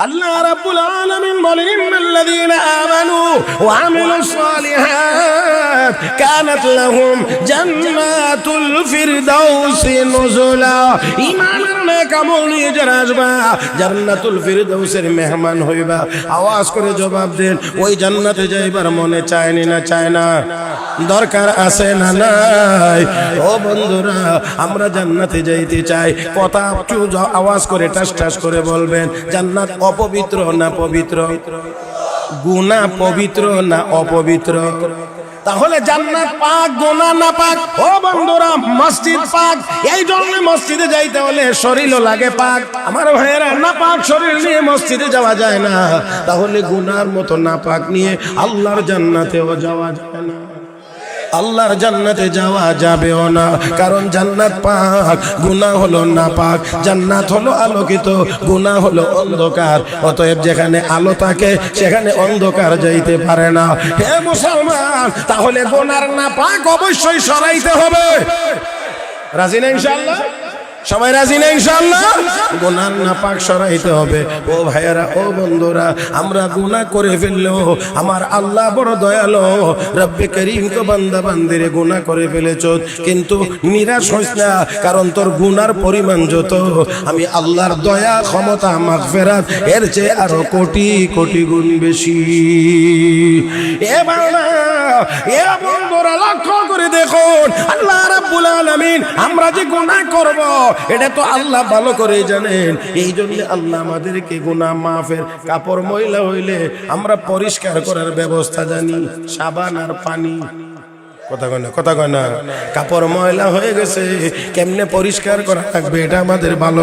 আল্লাহ রাব্বুল আলামিন বলেন ইন্নাল্লাযীনা আমানু ওয়া আমিলুস সালিহাত কানাত লাহুম জান্নাতুল ফিরদাউসি নুজুলা। ঈমানের নেক আমল নিয়ে যারা আসবা জান্নাতুল ফিরদাউসের মেহমান হইবা। আওয়াজ করে জবাব দেন, ওই জান্নাতে যাইবার মনে চায়নি না চায় না? দরকার আছে না নাই? ও বন্ধুরা, আমরা জান্নাতে যাইতে চাই। কথা একটু আওয়াজ করে টাস টাস করে বলবেন। জান্নাত অপবিত্র না পবিত্র? গুনাহ পবিত্র না অপবিত্র? তাহলে জান্নাত পাক, গুনাহ না পাক? ও বন্ধুরা, মসজিদ পাক, এই জন্য মসজিদে যাইতে হলে শরীরও লাগে পাক। আমার ভাইয়েরা, না পাক শরীর নিয়ে মসজিদে যাওয়া যায় না। তাহলে গুনার মতো না পাক নিয়ে আল্লাহর জান্নাতেও যাওয়া যায় না, আল্লাহর জান্নাতে যাওয়া যাবেও না। কারণ জান্নাত পাক, গুনাহ হলো না পাক। জান্নাত হলো আলোকিত, গুনাহ হলো অন্ধকার। অতএব যেখানে আলো থাকে সেখানে অন্ধকার যাইতে পারে না। হে মুসলমান, তাহলে গুনার না পাক অবশ্যই সরাইতে হবে। রাজি না ইনশাআল্লাহ? সবাই রাজি না ইনশাআল্লাহ? গুনাহ নাপাক সরাইতে হবে। ও ভাইয়েরা, ও বন্ধুরা, আমরা গুনাহ করে ফেললেও আমার আল্লাহ বড় দয়ালু। রব্বে করিম তো বান্দা বান্দিরে গুনাহ করে ফেলেছো, কিন্তু নিরাশ হইস না, কারণ তোর গুনার পরিমাণ যত, আমি আল্লাহর দয়া, ক্ষমতা, মাগফিরাত এর চেয়ে আরো কোটি কোটি গুণ বেশি। এ বান্দা, এ বন্ধুরা, লক্ষ্য করে দেখুন, আল্লাহ রাব্বুল আলামিন আমরা যে গুনাহ করব এটা তো আল্লাহ ভালো করে জানেন। এই জন্য আল্লাহ আমাদেরকে গুনাহ মাফের, কাপড় ময়লা হইলে আমরা পরিষ্কার করার ব্যবস্থা জানি, সাবান আর পানি। কথা কয় না? কাপড় ময়লা হয়ে গেছে, কেমনে পরিষ্কার করা লাগবে এটা আমাদের ভালো